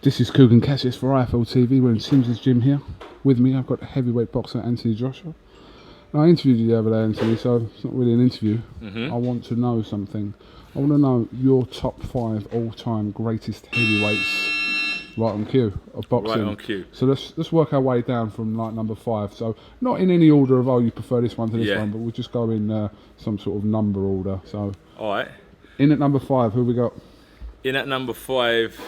This is Kugan Cassius for IFL TV. We're in Sims's gym here. With me, I've got heavyweight boxer Anthony Joshua. Now, I interviewed you the other day, Anthony, so it's not really an interview. I want to know something. I want to know your top 5 all-time greatest heavyweights right on cue of boxing. Right on cue. So let's work our way down from like number 5. So not in any order of, oh, you prefer this one to this one, but we'll just go in some sort of number order. So, all right. In at number 5, who we got? In at number 5,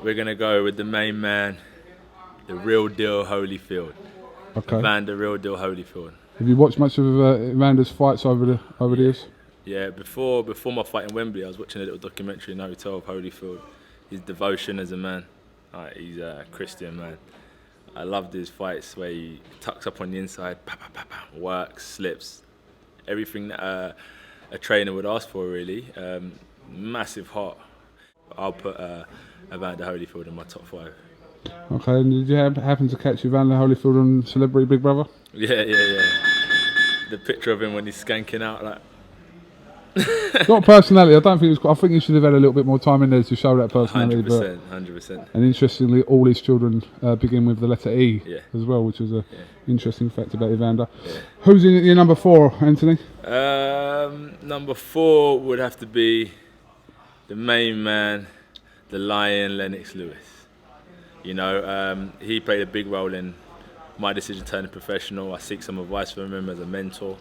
we're going to go with the main man, the real deal Holyfield. Okay. Evander real deal Holyfield. Have you watched much of Evander's fights over the years? Yeah, before my fight in Wembley, I was watching a little documentary in the hotel of Holyfield. His devotion as a man. He's a Christian man. I loved his fights where he tucks up on the inside, works, slips, everything that a trainer would ask for, really. Massive heart. I'll put Evander Holyfield in my top 5. Okay, and did you happen to catch Evander Holyfield on Celebrity Big Brother? Yeah. The picture of him when he's skanking out like. Not personality. I don't think it was. I think he should have had a little bit more time in there to show that personality. 100%. And interestingly, all his children begin with the letter E as well, which is a interesting fact about Evander. Yeah. Who's in your number 4, Anthony? Number 4 would have to be the main man, the Lion, Lennox Lewis. You know, he played a big role in my decision turning professional. I seek some advice from him as a mentor.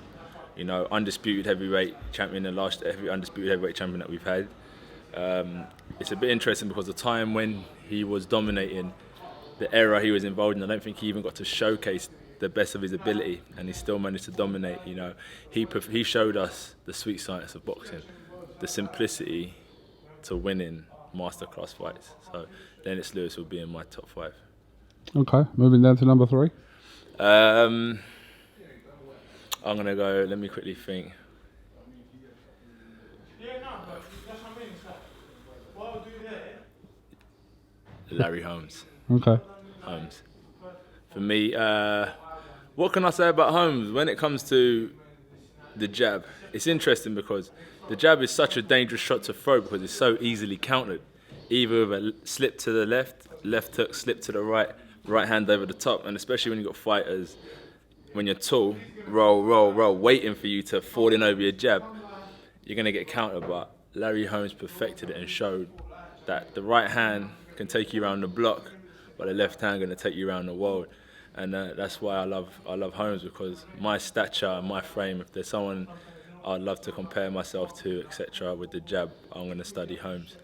You know, undisputed heavyweight champion, the last undisputed heavyweight champion that we've had. It's a bit interesting because the time when he was dominating, the era he was involved in, I don't think he even got to showcase the best of his ability, and he still managed to dominate. You know, he showed us the sweet science of boxing, the simplicity to winning masterclass fights. So Lennox Lewis will be in my top 5. Okay, moving down to number 3. I'm gonna go. Let me quickly think. Larry Holmes. Okay. Holmes. For me, what can I say about Holmes when it comes to the jab? It's interesting because the jab is such a dangerous shot to throw because it's so easily countered. Either with a slip to the left hook, slip to the right hand over the top, and especially when you've got fighters, when you're tall, roll, waiting for you to fall in over your jab, you're going to get countered. But Larry Holmes perfected it and showed that the right hand can take you around the block, but the left hand going to take you around the world. And that's why I love Holmes, because my stature and my frame, if there's someone I'd love to compare myself to, etc., with the jab, I'm going to study Holmes.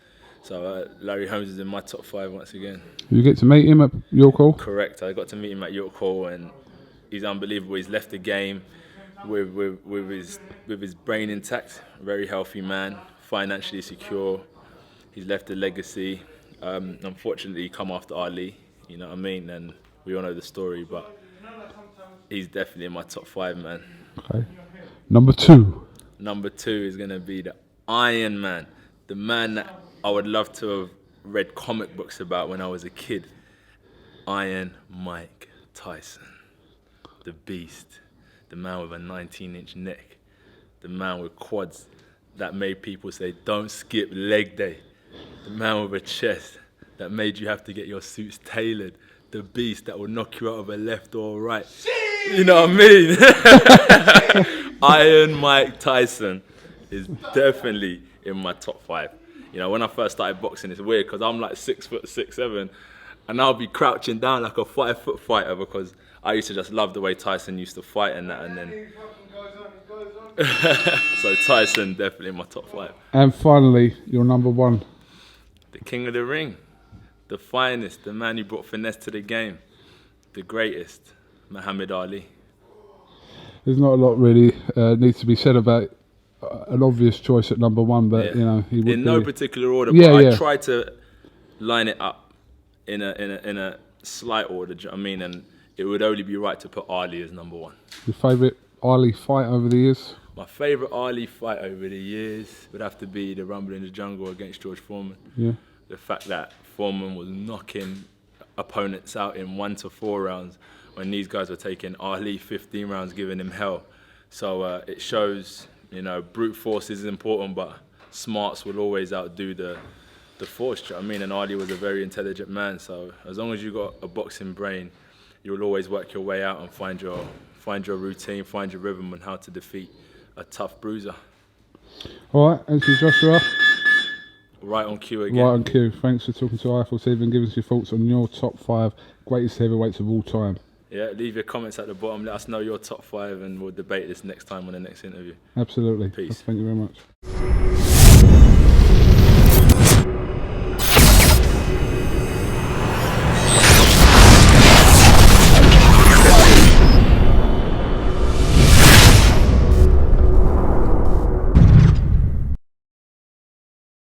So Larry Holmes is in my top 5 once again. You get to meet him at York Hall? Correct. I got to meet him at York Hall, and he's unbelievable. He's left the game with his brain intact. Very healthy man, financially secure. He's left a legacy. Unfortunately, he come after Ali. You know what I mean? And we all know the story, but he's definitely in my top 5, man. Okay. Number 2. Number 2 is gonna be the Iron Man, the man that I would love to have read comic books about when I was a kid. Iron Mike Tyson. The beast, the man with a 19-inch neck, the man with quads that made people say, don't skip leg day, the man with a chest that made you have to get your suits tailored, the beast that will knock you out of a left or right. You know what I mean? Iron Mike Tyson is definitely in my top 5. You know, when I first started boxing, it's weird because I'm like 6 foot 6, 7, and I'll be crouching down like a 5-foot fighter because I used to just love the way Tyson used to fight and that, and then. So Tyson definitely in my top 5. And finally, your number 1. The king of the ring, the finest, the man who brought finesse to the game, the greatest, Muhammad Ali. There's not a lot really needs to be said about an obvious choice at number 1, but you know he would in no particular order. Yeah, but yeah. I tried to line it up in a slight order. Do you know what I mean? And it would only be right to put Ali as number 1. Your favourite Ali fight over the years? My favourite Ali fight over the years would have to be the Rumble in the Jungle against George Foreman. Yeah. The fact that Foreman was knocking opponents out in 1 to 4 rounds when these guys were taking Ali 15 rounds, giving him hell. So it shows, you know, brute force is important, but smarts will always outdo the the force. Do you know what I mean? And Ali was a very intelligent man. So as long as you got a boxing brain, you'll always work your way out and find your routine, find your rhythm on how to defeat a tough bruiser. All right, Anthony Joshua. Right on cue again. Right on cue. Thanks for talking to IFL TV and giving us your thoughts on your top 5 greatest heavyweights of all time. Yeah, leave your comments at the bottom. Let us know your top 5 and we'll debate this next time on the next interview. Absolutely. Peace. Thank you very much.